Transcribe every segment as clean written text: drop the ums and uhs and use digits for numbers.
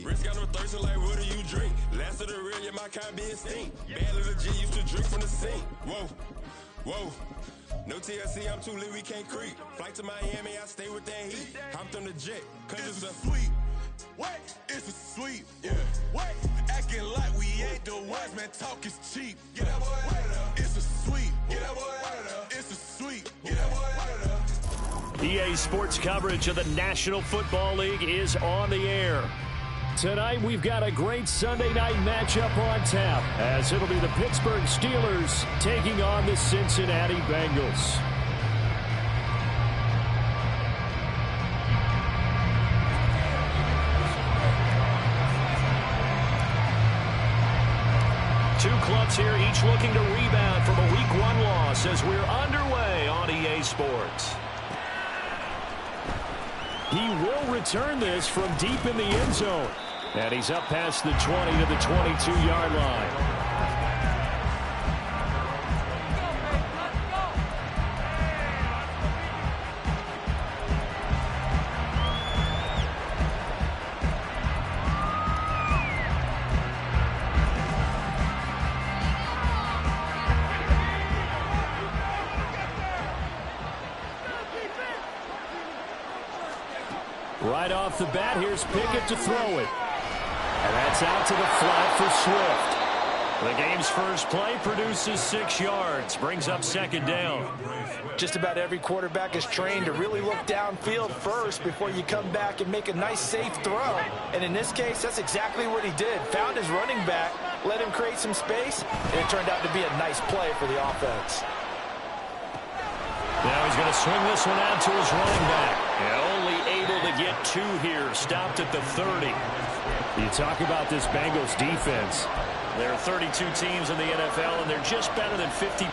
Wrist got no thirsting like what do you drink? Last of the real, yeah, my kind be extinct. Bad little G used to drink from the sink. Whoa, whoa. No TLC, I'm too lit, we can't creep. Flight to Miami, I stay with that heat. Hopped on the jet, cause it's a sweet. What? It's a sweet. Yeah. What? Acting like we ain't the ones, man, talk is cheap. Get that boy out of there. It's a sweet. Get that boy out of there. It's a sweet. Get that boy out of there. EA Sports coverage of the National Football League is on the air. Tonight, we've got a great Sunday night matchup on tap, as it'll be the Pittsburgh Steelers taking on the Cincinnati Bengals. Two clubs here, each looking to rebound from a Week 1 loss as we're underway on EA Sports. He will return this from deep in the end zone. And he's up past the 20 to the 22-yard line. Right off the bat, here's Pickett to throw it. And that's out to the flat for Swift. The game's first play produces 6 yards, brings up second down. Just about every quarterback is trained to really look downfield first before you come back and make a nice, safe throw. And in this case, that's exactly what he did. Found his running back, let him create some space, and it turned out to be a nice play for the offense. Now he's going to swing this one out to his running back. And only able to get 2 here, stopped at the 30. You talk about this Bengals defense. There are 32 teams in the NFL, and they're just better than 50%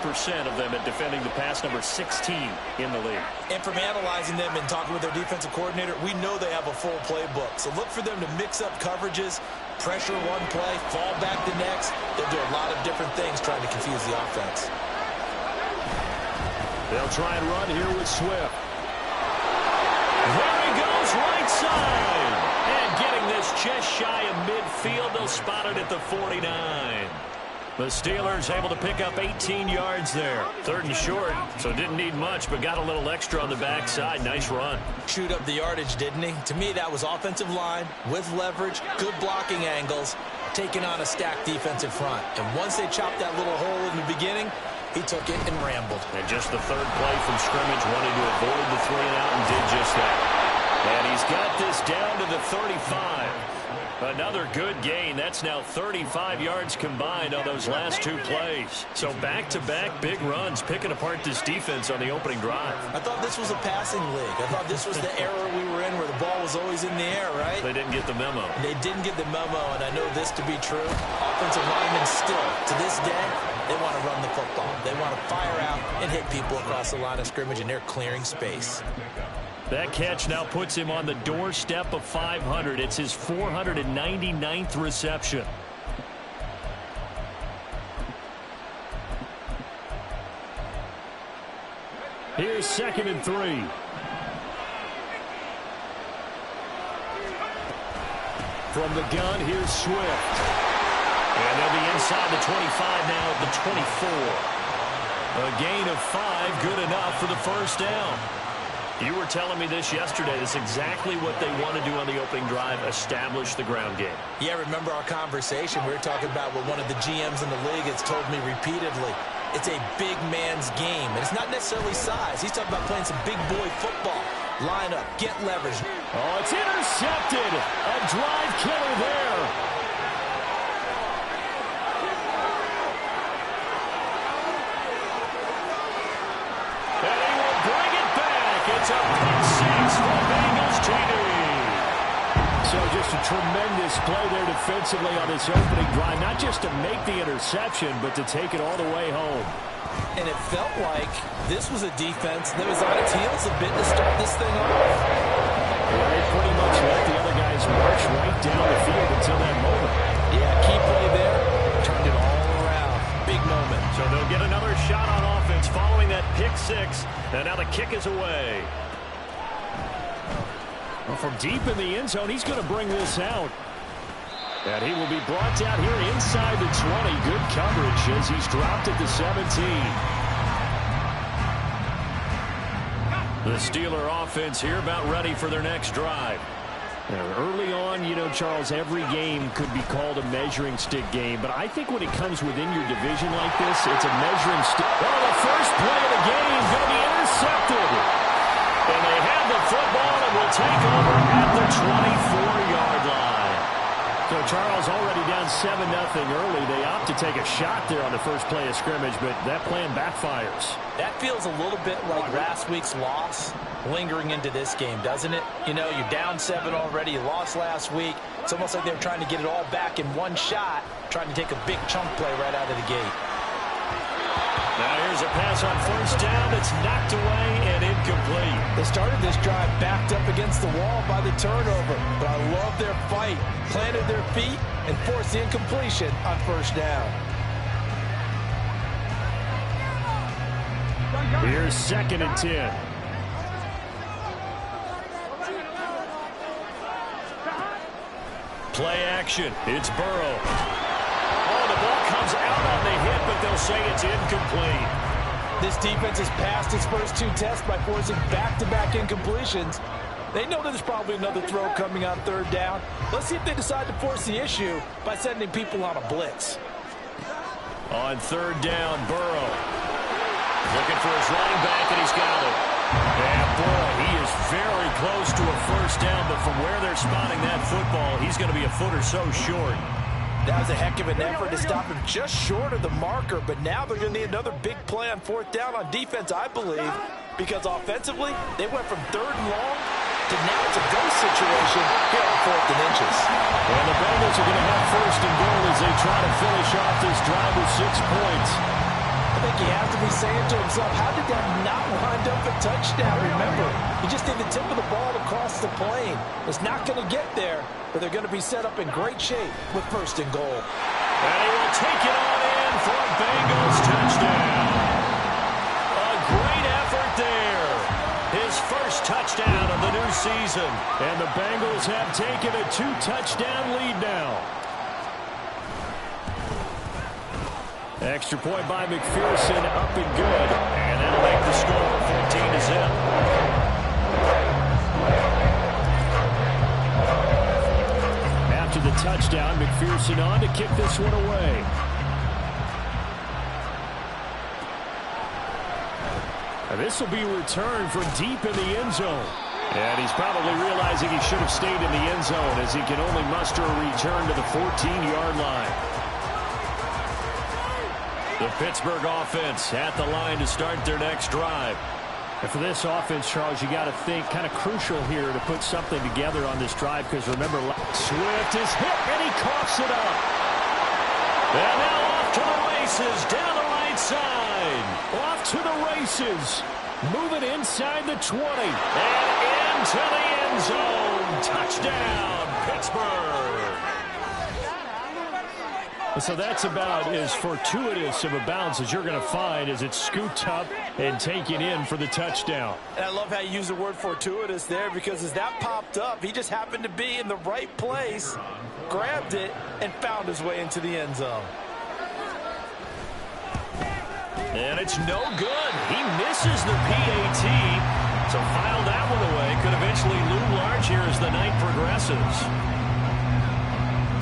of them at defending the pass, number 16 in the league. And from analyzing them and talking with their defensive coordinator, we know they have a full playbook. So look for them to mix up coverages, pressure one play, fall back the next. They'll do a lot of different things trying to confuse the offense. They'll try and run here with Swift. There he goes, right side. And getting this just shy of midfield, they'll spot it at the 49. The Steelers able to pick up 18 yards there. 3rd and short, so didn't need much, but got a little extra on the backside. Nice run. Chewed up the yardage, didn't he? To me, that was offensive line with leverage, good blocking angles, taking on a stacked defensive front. And once they chopped that little hole in the beginning, he took it and rambled. And just the 3rd play from scrimmage, wanted to avoid the 3 and out and did just that. And he's got this down to the 35. Another good gain. That's now 35 yards combined on those last 2 plays. So back-to-back big runs, picking apart this defense on the opening drive. I thought this was a passing league. I thought this was the era we were in where the ball was always in the air, right? They didn't get the memo. They didn't get the memo, and I know this to be true. Offensive linemen still, to this day, they want to run the football. They want to fire out and hit people across the line of scrimmage, and they're clearing space. That catch now puts him on the doorstep of 500. It's his 499th reception. Here's 2nd and 3. From the gun, here's Swift. And they'll be inside the 25 now at the 24. A gain of 5, good enough for the first down. You were telling me this yesterday. This is exactly what they want to do on the opening drive, establish the ground game. Yeah, remember our conversation? We were talking about what one of the GMs in the league has told me repeatedly. It's a big man's game, and it's not necessarily size. He's talking about playing some big boy football. Line up, get leverage. Oh, it's intercepted. A drive killer there. It's a pick 6 for Bengals TD. So just a tremendous play there defensively on this opening drive. Not just to make the interception, but to take it all the way home. And it felt like this was a defense that was on its heels a bit to start this thing off. Yeah, they pretty much let the other guys march right down the field until that moment. Yeah, key play there. Turned it all around. Big moment. So they'll get another shot on offense following that pick 6. And now the kick is away. Well, from deep in the end zone, he's going to bring this out. And he will be brought down here inside the 20. Good coverage as he's dropped at the 17. The Steeler offense here about ready for their next drive. Early on, you know, Charles, every game could be called a measuring stick game. But I think when it comes within your division like this, it's a measuring stick. Oh, the first play of the game going to be intercepted. And they have the football and will take over at the 24-yard line. So Charles already down 7-0 early. They opt to take a shot there on the first play of scrimmage, but that plan backfires. That feels a little bit like last week's loss lingering into this game, doesn't it? You know, you're down 7 already. You lost last week. It's almost like they're trying to get it all back in one shot, trying to take a big chunk play right out of the gate. Now here's a pass on first down that's knocked away and incomplete. They started this drive backed up against the wall by the turnover, but I love their fight. Planted their feet and forced the incompletion on first down. Here's 2nd and 10. Play action. It's Burrow. Oh, the ball comes out on the hit, but they'll say it's incomplete. This defense has passed its first 2 tests by forcing back-to-back incompletions. They know there's probably another throw coming on third down. Let's see if they decide to force the issue by sending people on a blitz. On third down, Burrow. Looking for his running back, and he's got it. And boy, he is very close to a first down, but from where they're spotting that football, he's going to be a foot or so short. That was a heck of an effort to stop him just short of the marker, but now they're going to need another big play on fourth down on defense, I believe, because offensively, they went from 3rd and long to now it's a go situation here on 4th and inches. And the Bengals are going to have 1st and goal as they try to finish off this drive with 6 points. I think he has to be saying to himself, how did that not wind up a touchdown? Remember, you just need the tip of the ball across the plane. It's not going to get there, but they're going to be set up in great shape with 1st and goal. And he will take it on in for a Bengals touchdown. A great effort there. His first touchdown of the new season. And the Bengals have taken a 2-touchdown lead now. Extra point by McPherson, up and good. And that'll make the score 14-0. After the touchdown, McPherson on to kick this one away. And this will be returned from deep in the end zone. And he's probably realizing he should have stayed in the end zone as he can only muster a return to the 14-yard line. The Pittsburgh offense at the line to start their next drive. And for this offense, Charles, you got to think kind of crucial here to put something together on this drive, because remember, Swift is hit and he coughs it up. And now off to the races down the right side. Off to the races. Moving inside the 20 and into the end zone. Touchdown, Pittsburgh. So that's about as fortuitous of a bounce as you're going to find as it's scooped up and taken in for the touchdown. And I love how you use the word fortuitous there, because as that popped up, he just happened to be in the right place, grabbed it, and found his way into the end zone. And it's no good. He misses the PAT. So file that one away. Could eventually loom large here as the night progresses.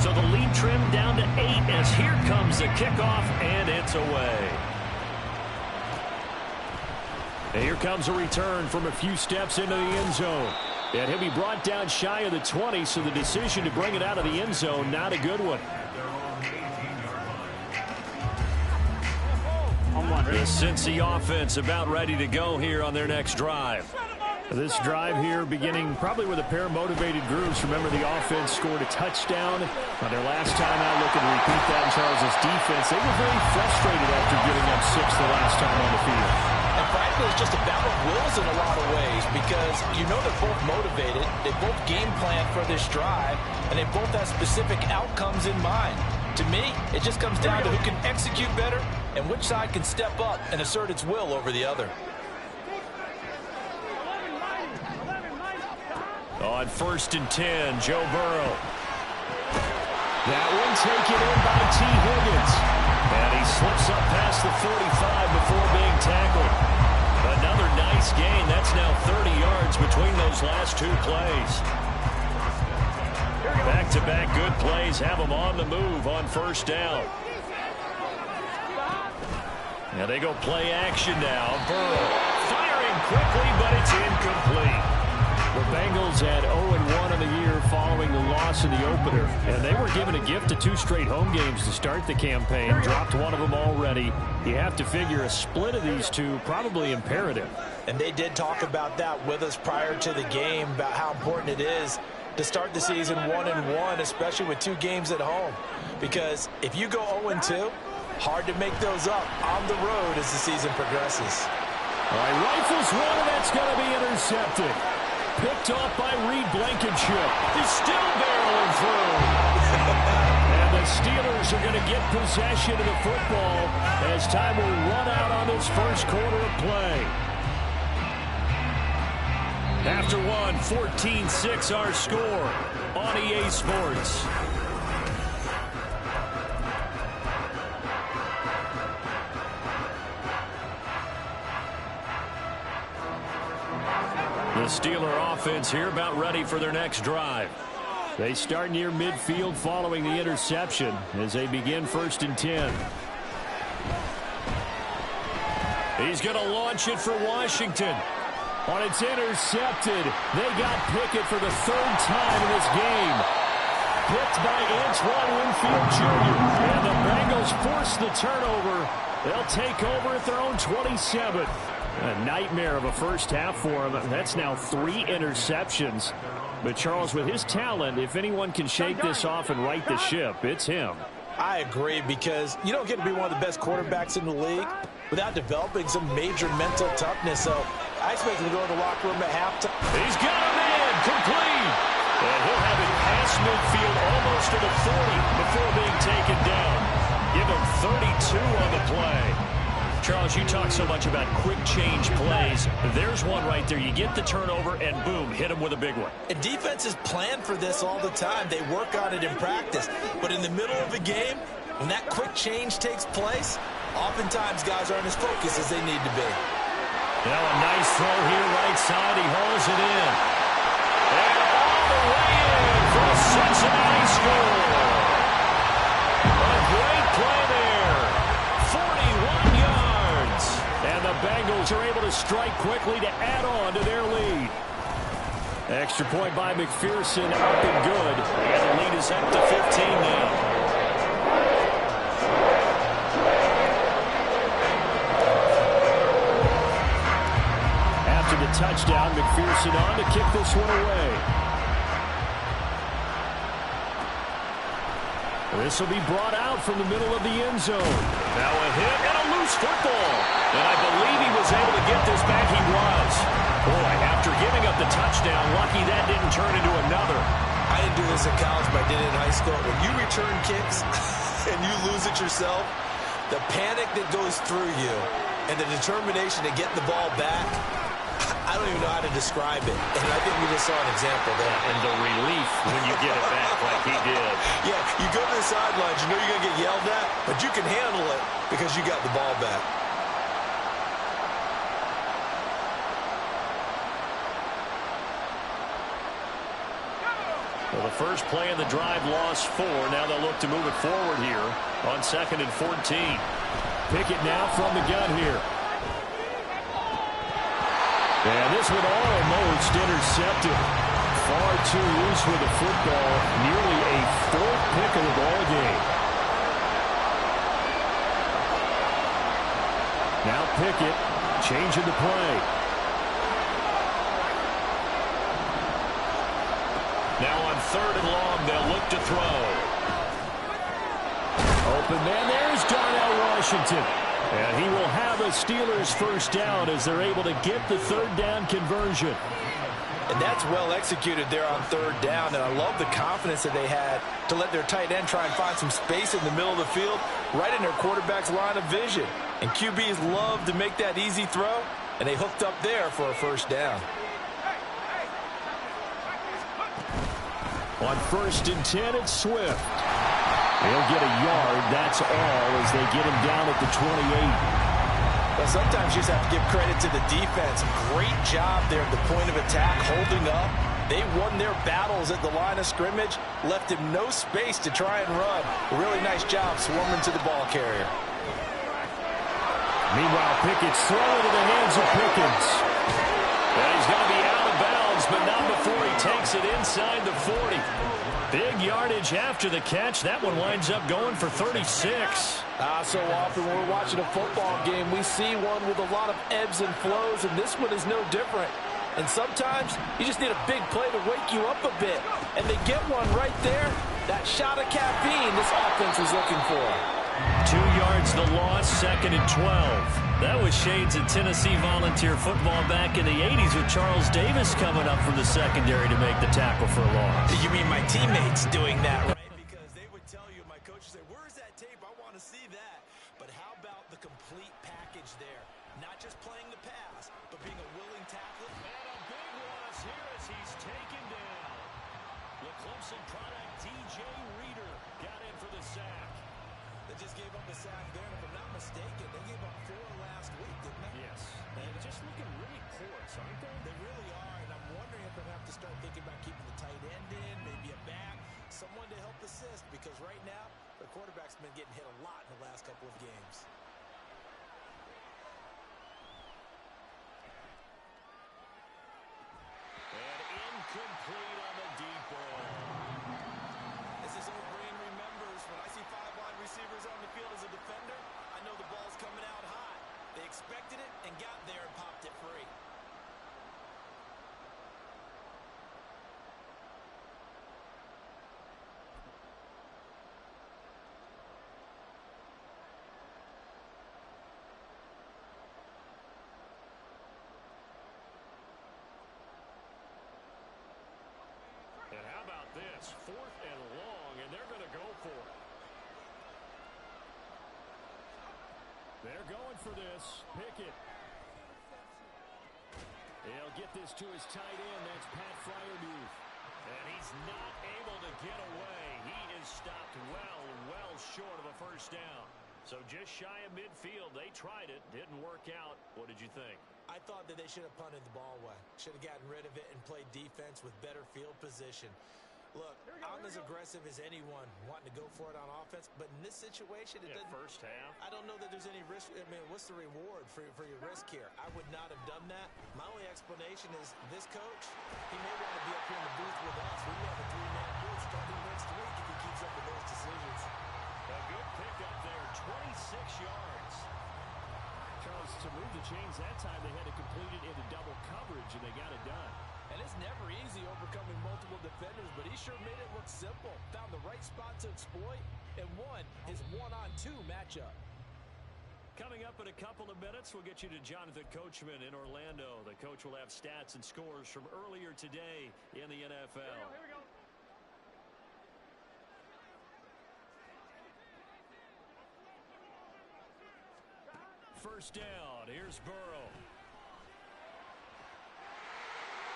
So the lead trimmed down to 8 as here comes the kickoff, and it's away. And here comes a return from a few steps into the end zone. And he'll be brought down shy of the 20, so the decision to bring it out of the end zone, not a good one. The Cincy offense about ready to go here on their next drive. This drive here beginning probably with a pair of motivated groups. Remember, the offense scored a touchdown on their last time out. Looking to repeat that in Charles' defense. They were very frustrated after giving up 6 the last time on the field. And frankly, it's just a battle of wills in a lot of ways, because you know they're both motivated. They both game plan for this drive, and they both have specific outcomes in mind. To me, it just comes down to who can execute better and which side can step up and assert its will over the other. On 1st and 10, Joe Burrow. That one taken in by T. Higgins. And he slips up past the 45 before being tackled. Another nice gain. That's now 30 yards between those last two plays. Back-to-back good plays have them on the move on first down. Now they go play action now. Burrow firing quickly, but it's incomplete. The Bengals had 0-1 in the year following the loss in the opener. And they were given a gift of 2 straight home games to start the campaign. Dropped one of them already. You have to figure a split of these two probably imperative. And they did talk about that with us prior to the game, about how important it is to start the season 1-1, especially with 2 games at home. Because if you go 0-2, hard to make those up on the road as the season progresses. All right, rifles one, and that's going to be intercepted. Picked off by Reed Blankenship. He's still barreling through. And the Steelers are going to get possession of the football as time will run out on this first quarter of play. After one, 14-6 our score on EA Sports. The Steeler offense here about ready for their next drive. They start near midfield following the interception as they begin 1st and 10. He's going to launch it for Washington. And it's intercepted. They got Pickett for the 3rd time in this game. Picked by Antoine Winfield Jr. And the Bengals force the turnover. They'll take over at their own 27. A nightmare of a first half for him. That's now 3 interceptions. But, Charles, with his talent, if anyone can shake this off and right the ship, it's him. I agree, because you don't get to be one of the best quarterbacks in the league without developing some major mental toughness. So I expect him to go in the locker room at halftime. He's got a man complete. And he'll have it past midfield almost to the 40 before being taken down. Give him 32 on the play. Charles, you talk so much about quick change plays. There's one right there. You get the turnover, and boom, hit him with a big one. And defenses plan for this all the time. They work on it in practice. But in the middle of a game, when that quick change takes place, oftentimes guys aren't as focused as they need to be. Now a nice throw here right side. He hauls it in. And all the way in for a Cincinnati score. A great play there. 41 yards. And the Bengals are able to strike quickly to add on to their lead. Extra point by McPherson, up and good. And the lead is up to 15 now. After the touchdown, McPherson on to kick this one away. This will be brought out from the middle of the end zone. Now a hit and a loose football. And I believe he was able to get this back. He was. Boy, after giving up the touchdown, lucky that didn't turn into another. I didn't do this in college, but I did it in high school. When you return kicks and you lose it yourself, the panic that goes through you and the determination to get the ball back, I don't even know how to describe it. And I think we just saw an example there. And the relief when you get it back like he did. Yeah, you go to the sidelines, you know you're going to get yelled at, but you can handle it because you got the ball back. Well, the first play of the drive lost 4. Now they'll look to move it forward here on 2nd and 14. Pickett now from the gun here. And this one almost intercepted. Far too loose with the football. Nearly a 4th pick of the ball game. Now Pickett changing the play. Now on 3rd and long, they'll look to throw. Open man, there's Darnell Washington. And he will have a Steelers first down as they're able to get the 3rd down conversion. And that's well executed there on 3rd down. And I love the confidence that they had to let their tight end try and find some space in the middle of the field, right in their quarterback's line of vision. And QBs love to make that easy throw, and they hooked up there for a first down. On 1st and 10, it's Swift. He'll get a yard, that's all, as they get him down at the 28. Well, sometimes you just have to give credit to the defense. Great job there at the point of attack, holding up. They won their battles at the line of scrimmage, left him no space to try and run. A really nice job swarming to the ball carrier. Meanwhile, Pickett's thrown into the hands of Pickens. And he's going to be out of bounds, but not before he takes it inside the 40. Big yardage after the catch. That one winds up going for 36. So often when we're watching a football game, we see one with a lot of ebbs and flows, and this one is no different. And sometimes you just need a big play to wake you up a bit. And they get one right there. That shot of caffeine this offense is looking for. 2 yards the loss, 2nd and 12. That was shades of Tennessee Volunteer football back in the 80s with Charles Davis coming up from the secondary to make the tackle for a loss. You mean my teammates doing that, right? Because they would tell you, my coach would say, where's that tape? I want to see that. But how about the complete package there? Not just playing the pass, but being a willing tackler. And a big loss here as he's taken down. The Clemson product, DJ Reader, got in for the sack. They just gave up a sack there, and if I'm not mistaken, they gave up 4 last week, didn't they? Yes. And just looking really porous, aren't they? They really are, and I'm wondering if they have to start thinking about keeping the tight end in, maybe a back, someone to help assist, because right now, the quarterback's been getting hit a lot in the last couple of games. And incomplete on the deep ball. This is old brain remembers. When I see 5 wide receivers on the field as a defender, I know the ball's coming out high. They expected it and got there and popped it free. And how about this? 4th and long, and they're going to go for it. They're going for this. Pickett. He'll get this to his tight end. That's Pat Freiermuth. And he's not able to get away. He is stopped well short of a first down. So just shy of midfield. They tried it. Didn't work out. What did you think? I thought that they should have punted the ball away. Should have gotten rid of it and played defense with better field position. Look, I'm as aggressive as anyone wanting to go for it on offense, but in this situation, it doesn't. First half. I don't know that there's any risk. I mean, what's the reward for your risk here? I would not have done that. My only explanation is this coach, he may want to be up here in the booth with us. We may have a 3-man booth starting next week if he keeps up with those decisions. A good pickup there, 26 yards. Charles, to move the chains that time, they had to complete it into double coverage, and they got it done. And it's never easy overcoming multiple defenders, but he sure made it look simple. Found the right spot to exploit and won his 1-on-2 matchup. Coming up in a couple of minutes, we'll get you to Jonathan Coachman in Orlando. The coach will have stats and scores from earlier today in the NFL. Here we go. First down. Here's Burrow.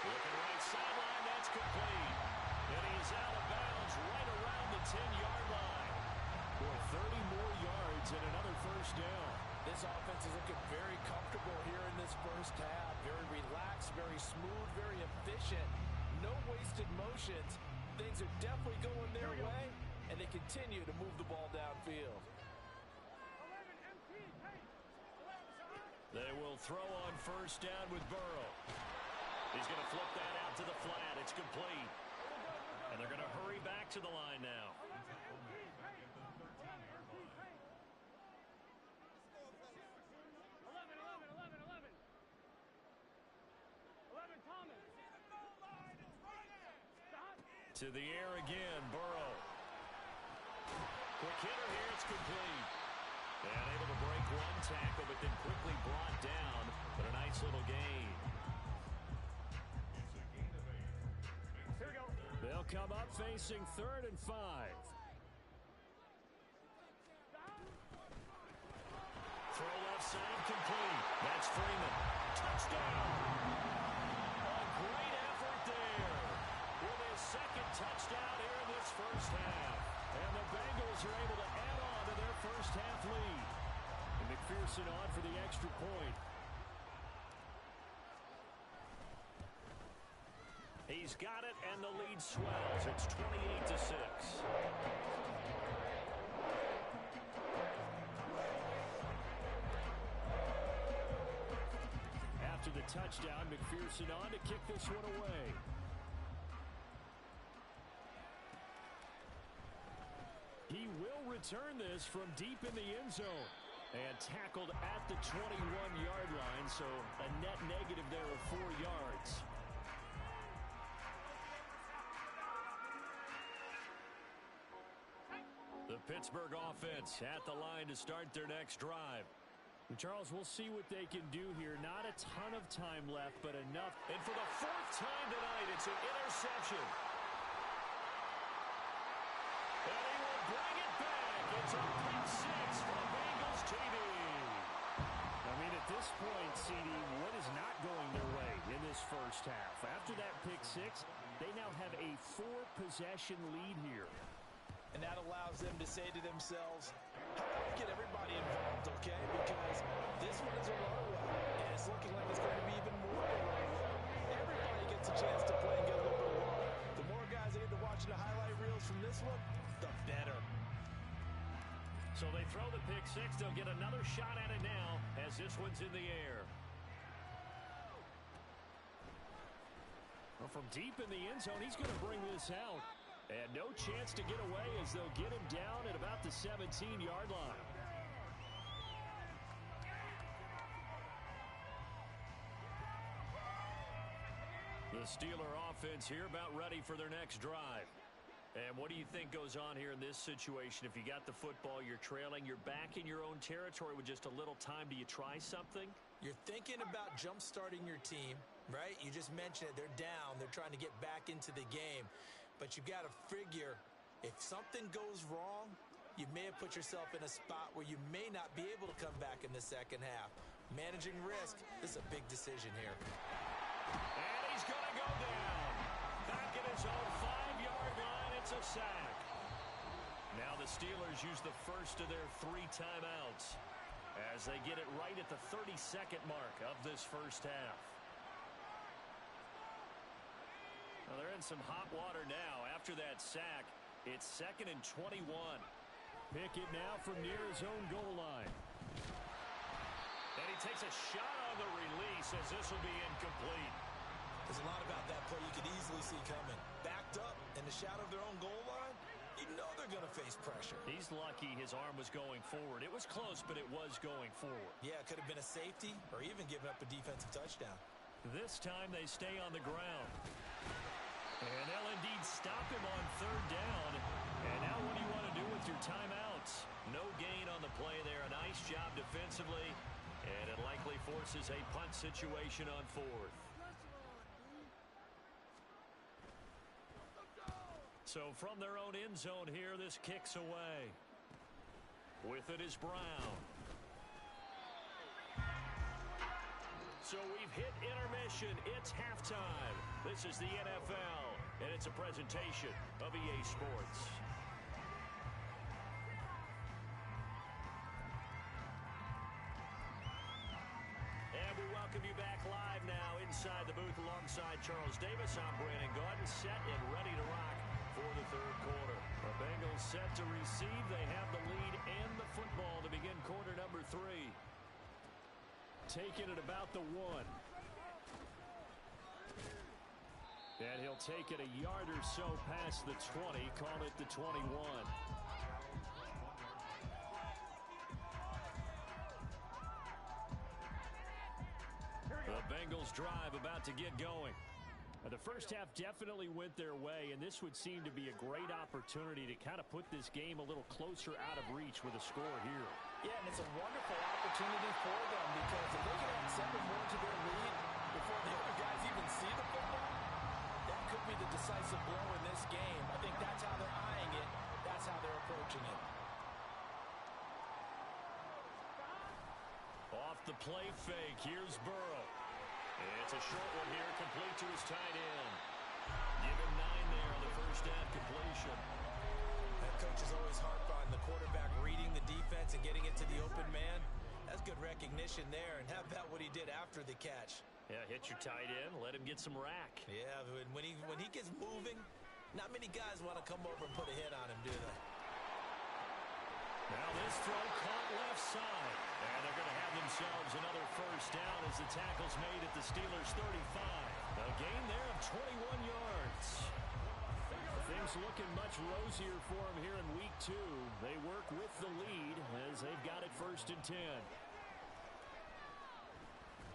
Looking right sideline, that's complete. And he's out of bounds right around the 10-yard line. Boy, 30 more yards and another first down. This offense is looking very comfortable here in this first half. Very relaxed, very smooth, very efficient. No wasted motions. Things are definitely going their way, and they continue to move the ball downfield. They will throw on first down with Burrow. He's going to flip that out to the flat. It's complete. And they're going to hurry back to the line now. To the air again, Burrow. Quick hitter here, it's complete. And able to break one tackle, but then quickly brought down. But a nice little gain. They'll come up facing 3rd and 5. Throw left side complete. That's Freeman. Touchdown. A great effort there. With his 2nd touchdown here in this first half. And the Bengals are able to add on to their first half lead. And McPherson on for the extra point. He's got it, and the lead swells. It's 28-6. After the touchdown, McPherson on to kick this one away. He will return this from deep in the end zone. And tackled at the 21-yard line, so a net negative there of 4 yards. The Pittsburgh offense at the line to start their next drive. And Charles, we'll see what they can do here. Not a ton of time left, but enough. And for the 4th time tonight, it's an interception. And he will bring it back. It's a pick 6 for Bengals TV. I mean, at this point, CD, what is not going their way in this first half? After that pick 6, they now have a 4-possession lead here. And that allows them to say to themselves, how about we get everybody involved, okay? Because this one is a runaway, and it's looking like it's going to be even more of a runaway. Everybody gets a chance to play and get a little bit of water. The more guys that get to watching the highlight reels from this one, the better. So they throw the pick 6. They'll get another shot at it now as this one's in the air. Well, from deep in the end zone, he's going to bring this out. And no chance to get away as they'll get him down at about the 17-yard line. The Steeler offense here about ready for their next drive. And what do you think goes on here in this situation? If you got the football, you're trailing, you're back in your own territory with just a little time. Do you try something? You're thinking about jump-starting your team, right? You just mentioned it. They're down. They're trying to get back into the game. But you've got to figure, if something goes wrong, you may have put yourself in a spot where you may not be able to come back in the second half. Managing risk, this is a big decision here. And he's going to go down. Back at his own 5-yard line, it's a sack. Now the Steelers use the first of their 3 timeouts as they get it right at the 32nd mark of this first half. Well, they're in some hot water now. After that sack, it's 2nd and 21. Pickett now from near his own goal line. And he takes a shot on the release as this will be incomplete. There's a lot about that play you could easily see coming. Backed up in the shadow of their own goal line, you know they're going to face pressure. He's lucky his arm was going forward. It was close, but it was going forward. Yeah, it could have been a safety or even given up a defensive touchdown. This time they stay on the ground. And they'll indeed stop him on 3rd down. And now what do you want to do with your timeouts? No gain on the play there. A nice job defensively. And it likely forces a punt situation on 4th. So from their own end zone here, this kicks away. With it is Brown. So we've hit intermission. It's halftime. This is the NFL, and it's a presentation of EA Sports. And we welcome you back live now inside the booth alongside Charles Davis. I'm Brandon Gaudin, set and ready to rock for the 3rd quarter. The Bengals set to receive. They have the lead and the football to begin quarter number 3. Taking it about the 1. And he'll take it a yard or so past the 20. Call it the 21. The Bengals drive about to get going. The first half definitely went their way, and this would seem to be a great opportunity to kind of put this game a little closer out of reach with a score here. Yeah, and it's a wonderful opportunity for them because they're looking at 7 more to their lead before the other guys even see the football. That could be the decisive blow in this game. I think that's how they're eyeing it. That's how they're approaching it. Off the play fake, here's Burrow. It's a short one here, complete to his tight end. Give him 9 there on the first down completion. That coach is and the quarterback reading the defense and getting it to the open man. That's good recognition there, and how about what he did after the catch? Yeah, hit your tight end, let him get some rack. Yeah, when he gets moving, not many guys want to come over and put a hit on him, do they? Now this throw caught left side. And they're going to have themselves another first down as the tackle's made at the Steelers' 35. A gain there of 21 yards. Things looking much rosier for them here in week 2. They work with the lead as they've got it 1st and 10.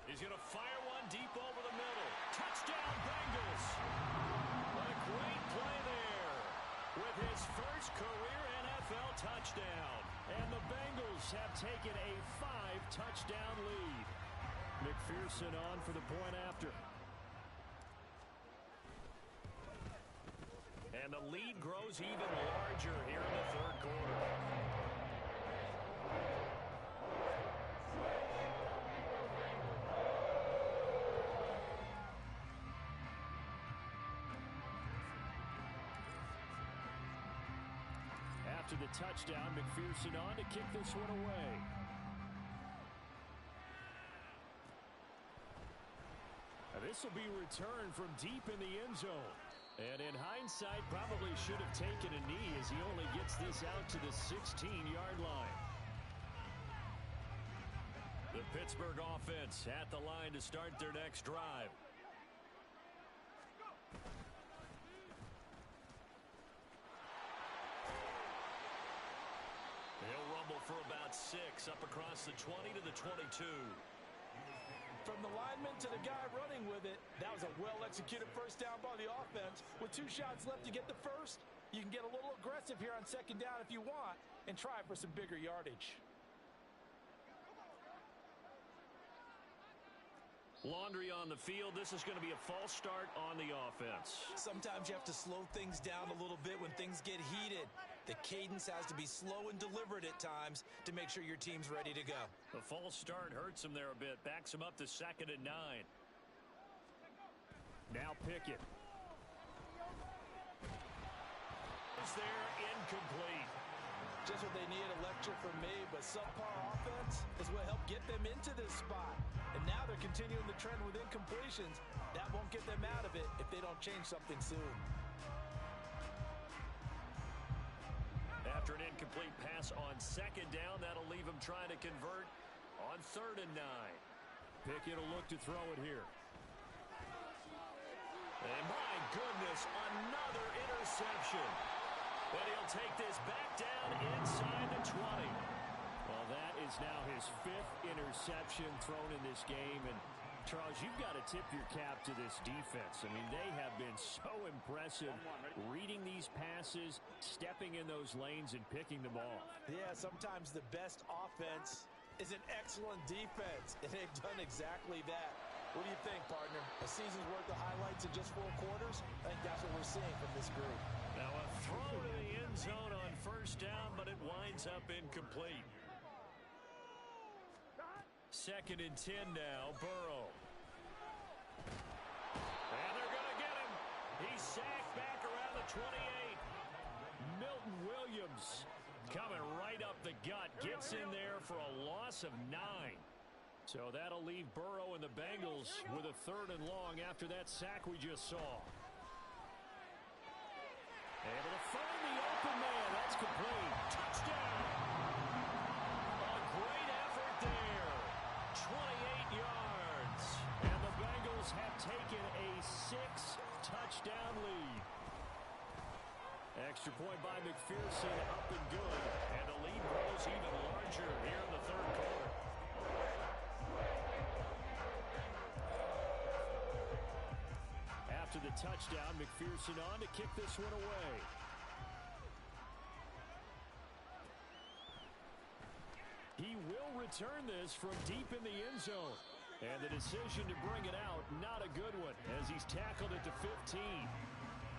He's going to fire one deep over the middle. Touchdown, Bengals. A great play there with his first career NFL touchdown. And the Bengals have taken a 5-touchdown lead. McPherson on for the point after. And the lead grows even larger here in the 3rd quarter. After the touchdown, McPherson on to kick this one away. This will be returned from deep in the end zone. And in hindsight, probably should have taken a knee as he only gets this out to the 16-yard line. The Pittsburgh offense at the line to start their next drive. He'll rumble for about 6 up across the 20 to the 22. From the lineman to the guy running with it, that was a well-executed first down by the offense. With 2 shots left to get the first, you can get a little aggressive here on 2nd down if you want and try for some bigger yardage. Laundry on the field. This is going to be a false start on the offense. Sometimes you have to slow things down a little bit when things get heated. The cadence has to be slow and deliberate at times to make sure your team's ready to go. The false start hurts him there a bit. Backs him up to 2nd and 9. Now Pickett. Is there incomplete. Just what they need, a lecture from me, but subpar offense is what helped get them into this spot. And now they're continuing the trend with incompletions. That won't get them out of it if they don't change something soon. After an incomplete pass on 2nd down, that'll leave him trying to convert on 3rd and 9. Pickett will look to throw it here. And my goodness, another interception. But he'll take this back down inside the 20. Well, that is now his 5th interception thrown in this game. And, Charles, you've got to tip your cap to this defense. I mean, they have been so impressive reading these passes, stepping in those lanes, and picking them off. Yeah, sometimes the best offense is an excellent defense, and they've done exactly that. What do you think, partner? A season's worth of highlights in just 4 quarters? I think that's what we're seeing from this group. Now a throw to the end zone on 1st down, but it winds up incomplete. 2nd and 10 now, Burrow. And they're going to get him. He's sacked back around the 28. Milton Williams coming right up the gut. Gets in there for a loss of 9. So that'll leave Burrow and the Bengals with a 3rd and long after that sack we just saw. Able to find the open man. That's complete. Touchdown. A great effort there. 28 yards. And the Bengals have taken a 6-touchdown lead. Extra point by McPherson, up and good. And the lead grows even larger here in the 3rd quarter. After the touchdown, McPherson on to kick this one away. He will return this from deep in the end zone. And the decision to bring it out, not a good one, as he's tackled at the 15.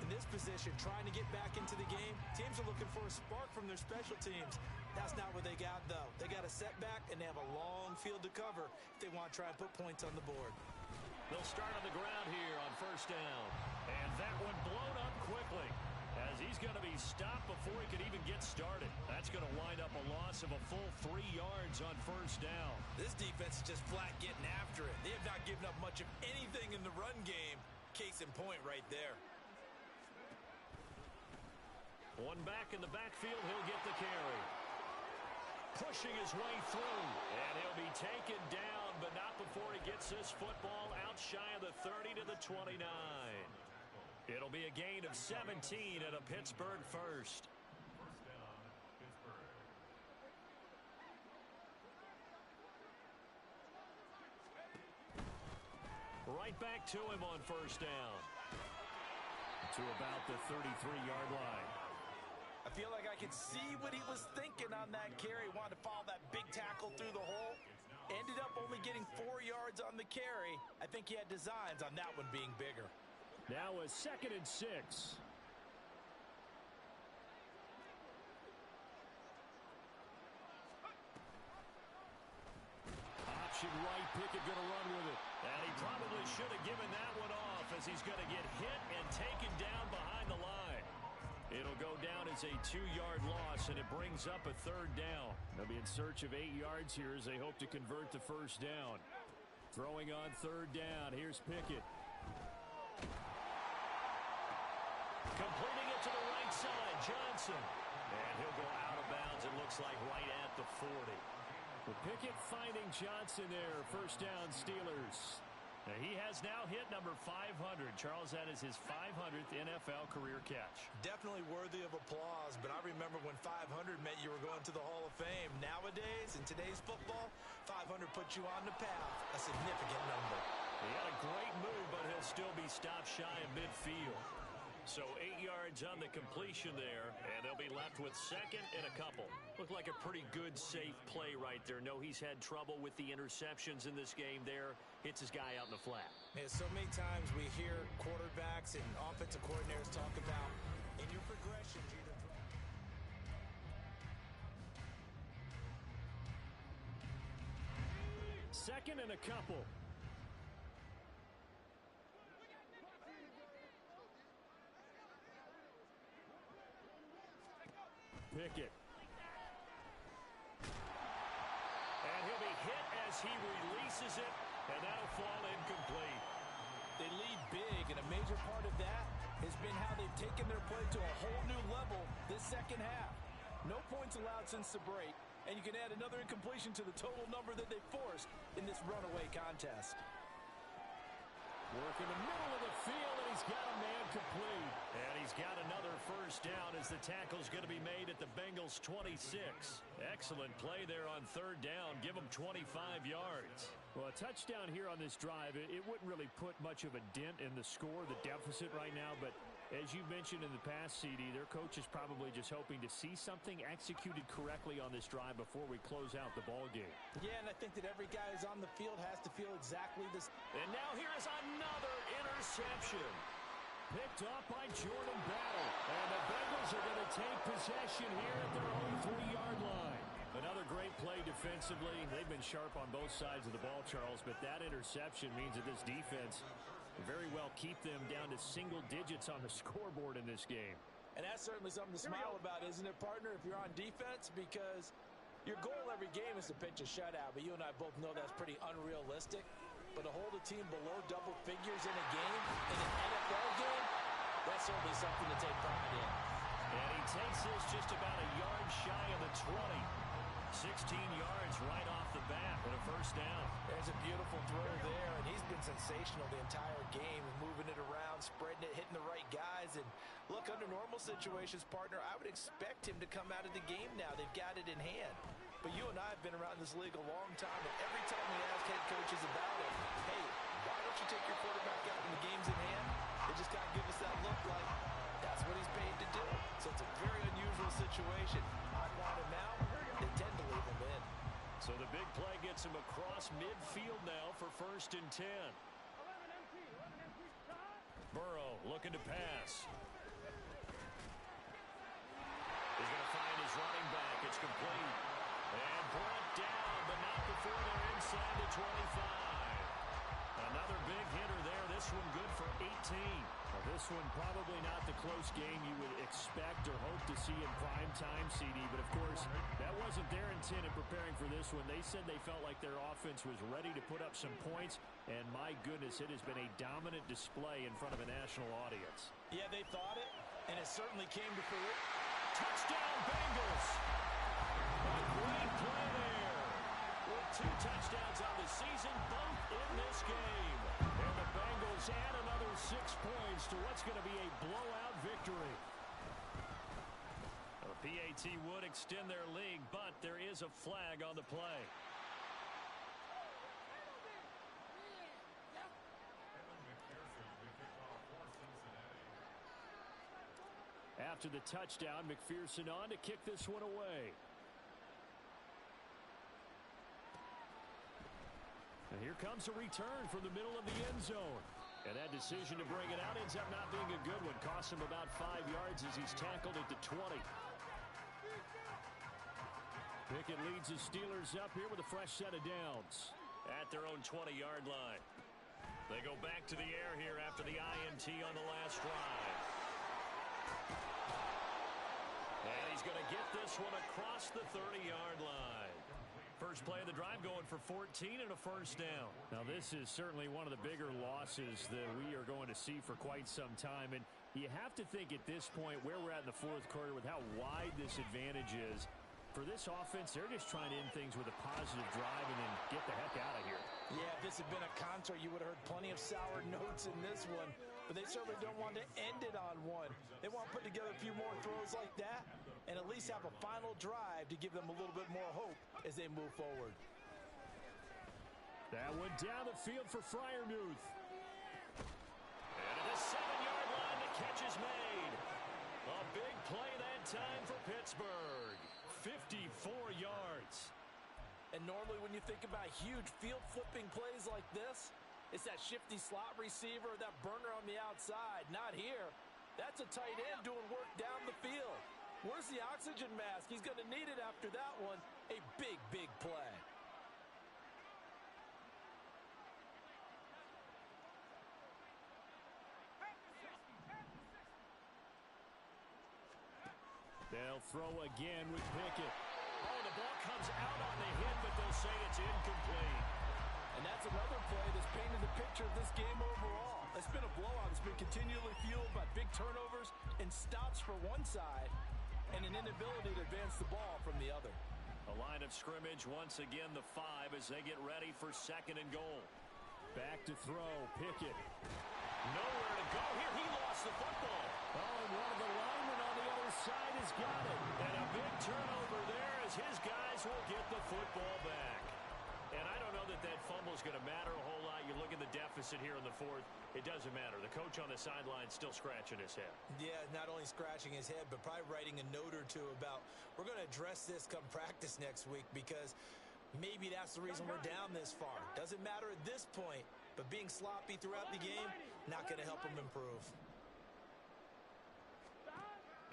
In this position, trying to get back into the game, teams are looking for a spark from their special teams. That's not what they got, though. They got a setback, and they have a long field to cover if they want to try and put points on the board. They'll start on the ground here on 1st down. And that one blown up quickly as he's going to be stopped before he could even get started. That's going to wind up a loss of a full 3 yards on first down. This defense is just flat getting after it. They have not given up much of anything in the run game. Case in point right there. One back in the backfield, he'll get the carry. Pushing his way through, and he'll be taken down, but not before he gets this football out shy of the 30 to the 29. It'll be a gain of 17 and a Pittsburgh first. Right back to him on first down. To about the 33-yard line. I feel like I could see what he was thinking on that carry. Wanted to follow that big tackle through the hole. Ended up only getting 4 yards on the carry. I think he had designs on that one being bigger. Now a 2nd and 6. Option right, Pickett going to run with it. And he probably should have given that one off as he's going to get hit and taken down behind the line. It'll go down as a 2-yard loss, and it brings up a 3rd down. They'll be in search of 8 yards here as they hope to convert the first down. Throwing on 3rd down. Here's Pickett. Completing it to the right side, Johnson. And he'll go out of bounds, it looks like right at the 40. Well, Pickett finding Johnson there. First down, Steelers. Now, he has now hit number 500. Charles, that is his 500th NFL career catch. Definitely worthy of applause, but I remember when 500 meant you were going to the Hall of Fame. Nowadays, in today's football, 500 puts you on the path, a significant number. He had a great move, but he'll still be stopped shy of midfield. So 8 yards on the completion there, and they'll be left with 2nd and a couple. Looked like a pretty good, safe play right there. No, he's had trouble with the interceptions in this game there. Hits his guy out in the flat. Yeah, so many times we hear quarterbacks and offensive coordinators talk about in your progressions, either 2nd and a couple. Pickett. And he'll be hit as he releases it, and that'll fall incomplete. They lead big, and a major part of that has been how they've taken their play to a whole new level this second half. No points allowed since the break, and you can add another incompletion to the total number that they forced in this runaway contest. Work in the middle of the field, and he's got a man complete. And he's got another first down as the tackle's going to be made at the Bengals' 26. Excellent play there on 3rd down. Give them 25 yards. Well, a touchdown here on this drive, it wouldn't really put much of a dent in the score, the deficit right now. But as you mentioned in the past, CD, their coach is probably just hoping to see something executed correctly on this drive before we close out the ball game. Yeah, and I think that every guy who's on the field has to feel exactly this. And now here is another interception. Picked off by Jordan Battle. And the Bengals are going to take possession here at their own 3-yard line. Another great play defensively. They've been sharp on both sides of the ball, Charles, but that interception means that this defense will very well keep them down to single digits on the scoreboard in this game. And that's certainly something to smile about, isn't it, partner, if you're on defense? Because your goal every game is to pitch a shutout, but you and I both know that's pretty unrealistic. But to hold a team below double figures in a game, in an NFL game, that's certainly something to take pride in. And he takes this just about a yard shy of the 20. 16 yards right off the bat with a first down. There's a beautiful throw there, and he's been sensational the entire game, moving it around, spreading it, hitting the right guys. And look, under normal situations, partner, I would expect him to come out of the game now. They've got it in hand. But you and I have been around this league a long time, and every time we ask head coaches about it, hey, why don't you take your quarterback out when the game's in hand? They just kind of give us that look like that's what he's paid to do. So it's a very unusual situation. I want him out. They tend to leave him in. So the big play gets him across midfield now for 1st and 10. Burrow looking to pass. He's going to find his running back. It's complete. And brought down, but not before they're inside the 25. Another big hitter there. This one good for 18. Well, this one probably not the close game you would expect or hope to see in prime time, CD. But, of course, that wasn't their intent in preparing for this one. They said they felt like their offense was ready to put up some points. And, my goodness, it has been a dominant display in front of a national audience. Yeah, they thought it, and it certainly came to fruition. Touchdown, Bengals! A great play there. With 2 touchdowns on the season, both in this game. And the Bengals add another 6 points to what's going to be a blowout victory. The PAT would extend their lead, but there is a flag on the play. After the touchdown, McPherson on to kick this one away. And here comes a return from the middle of the end zone. And that decision to bring it out ends up not being a good one. Costs him about 5 yards as he's tackled at the 20. Pickett leads the Steelers up here with a fresh set of downs at their own 20-yard line. They go back to the air here after the INT on the last drive. And he's going to get this one across the 30-yard line. First play of the drive going for 14 and a first down. Now, this is certainly one of the bigger losses that we are going to see for quite some time. And you have to think at this point where we're at in the fourth quarter with how wide this advantage is. For this offense, they're just trying to end things with a positive drive and then get the heck out of here. Yeah, if this had been a concert, you would have heard plenty of sour notes in this one. But they certainly don't want to end it on one. They want to put together a few more throws like that and at least have a final drive to give them a little bit more hope as they move forward. That went down the field for Freiermuth. And at the 7-yard line, the catch is made. A big play that time for Pittsburgh. 54 yards. And normally when you think about huge field-flipping plays like this, it's that shifty slot receiver, that burner on the outside. Not here. That's a tight end doing work down the field. Where's the oxygen mask? He's going to need it after that one. A big, big play. They'll throw again with Pickett. Oh, the ball comes out on the hit, but they'll say it's incomplete. And that's another play that's painted the picture of this game overall. It's been a blowout. It's been continually fueled by big turnovers and stops for one side and an inability to advance the ball from the other. A line of scrimmage, once again the 5 as they get ready for 2nd and goal. Back to throw, Pickett. Nowhere to go here. He lost the football. Oh, and one of the linemen on the other side has got it. And a big turnover there as his guys will get the football back. And I don't know that that fumble is going to matter a whole lot. You look at the deficit here in the 4th. It doesn't matter. The coach on the sideline still scratching his head. Yeah, not only scratching his head, but probably writing a note or two about we're going to address this come practice next week because maybe that's the reason we're down this far. Doesn't matter at this point, but being sloppy throughout the game, not going to help him improve.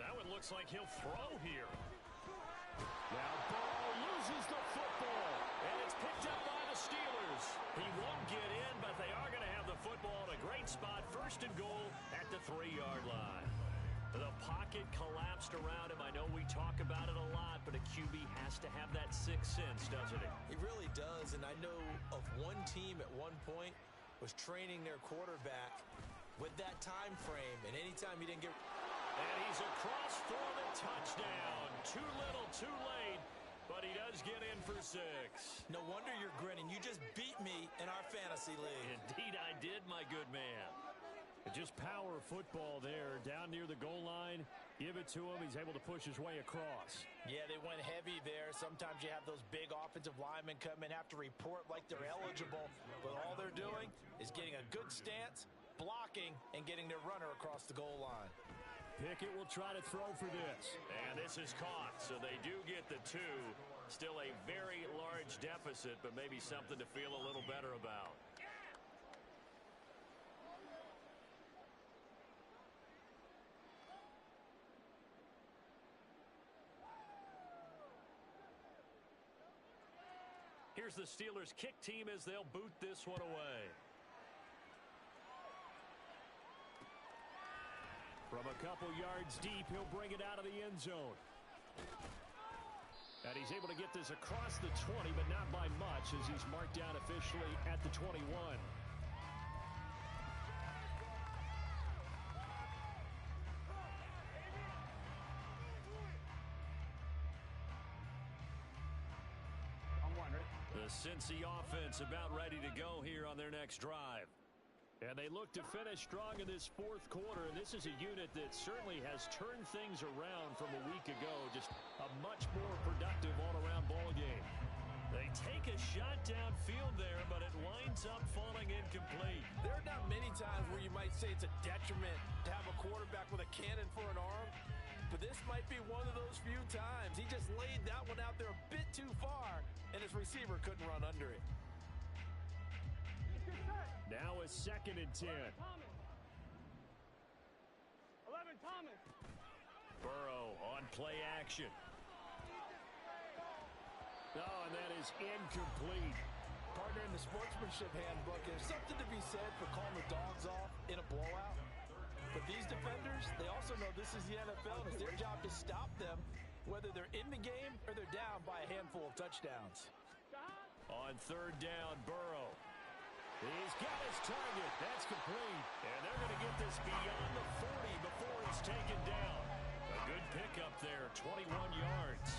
That one looks like he'll throw here. Now Ball loses the football, and it's picked up by the Steelers. He won't get in, but they are going to have the football in a great spot. 1st and goal at the 3-yard line. The pocket collapsed around him. I know we talk about it a lot, but a QB has to have that 6th sense, doesn't it? He really does, and I know of one team at one point was training their quarterback with that time frame, and anytime he didn't get... And he's across for the touchdown. Too little, too late, but he does get in for 6. No wonder you're grinning. You just beat me in our fantasy league. Indeed I did, my good man. Just power football there, down near the goal line. Give it to him. He's able to push his way across. Yeah, they went heavy there. Sometimes you have those big offensive linemen come in, have to report like they're eligible, but all they're doing is getting a good stance, blocking, and getting their runner across the goal line. Pickett will try to throw for this. And this is caught, so they do get the 2. Still a very large deficit, but maybe something to feel a little better about. Here's the Steelers kick team as they'll boot this one away. From a couple yards deep, he'll bring it out of the end zone. And he's able to get this across the 20, but not by much, as he's marked down officially at the 21. The Cincy offense about ready to go here on their next drive. And they look to finish strong in this fourth quarter. And this is a unit that certainly has turned things around from a week ago. Just a much more productive all-around ball game. They take a shot downfield there, but it winds up falling incomplete. There are not many times where you might say it's a detriment to have a quarterback with a cannon for an arm. But this might be one of those few times. He just laid that one out there a bit too far, and his receiver couldn't run under it. Now a 2nd and 10. 11, Thomas. Burrow on play action. Oh, and that is incomplete. Partner, in the sportsmanship handbook, there's something to be said for calling the dogs off in a blowout. But these defenders, they also know this is the NFL, and it's their job to stop them, whether they're in the game or they're down by a handful of touchdowns. On 3rd down, Burrow. He's got his target. That's complete. And they're going to get this beyond the 40 before he's taken down. A good pickup there, 21 yards.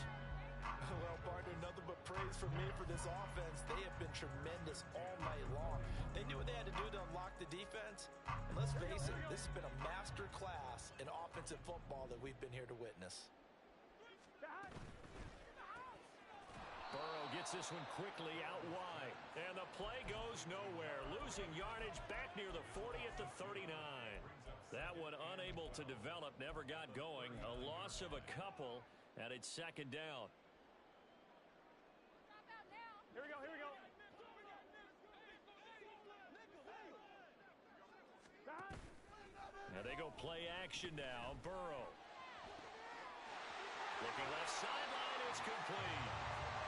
Well, partner, nothing but praise from me for this offense. They have been tremendous all night long. They knew what they had to do to unlock the defense. And let's face it, this has been a master class in offensive football that we've been here to witness. Burrow gets this one quickly out wide. And the play goes nowhere. Losing yardage back near the 40 at the 39. That one unable to develop, never got going. A loss of a couple, and it's 2nd down. Here we go, here we go. Now they go play action now. Burrow. Looking left sideline, it's complete.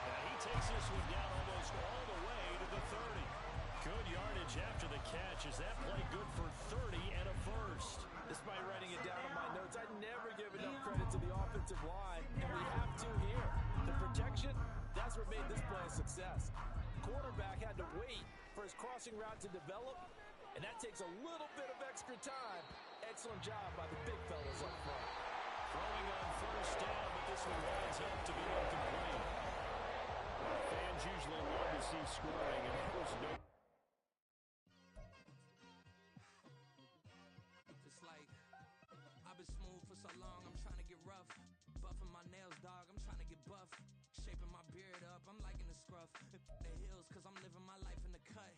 And he takes this one down almost all the way to the 30. Good yardage after the catch. Is that play good for 30 and a first? Despite writing it down on my notes, I'd never give enough credit to the offensive line, and we have to here. The protection, that's what made this play a success. Quarterback had to wait for his crossing route to develop, and that takes a little bit of extra time. Excellent job by the big fellas up front. Throwing on 1st down, but this one winds up to be incomplete. Fans usually love to see scoring, and it was no. It's like I've been smooth for so long, I'm trying to get rough. Buffing my nails, dog, I'm trying to get buff. Shaping my beard up, I'm liking the scruff. The hills, cause I'm living my life in the cut.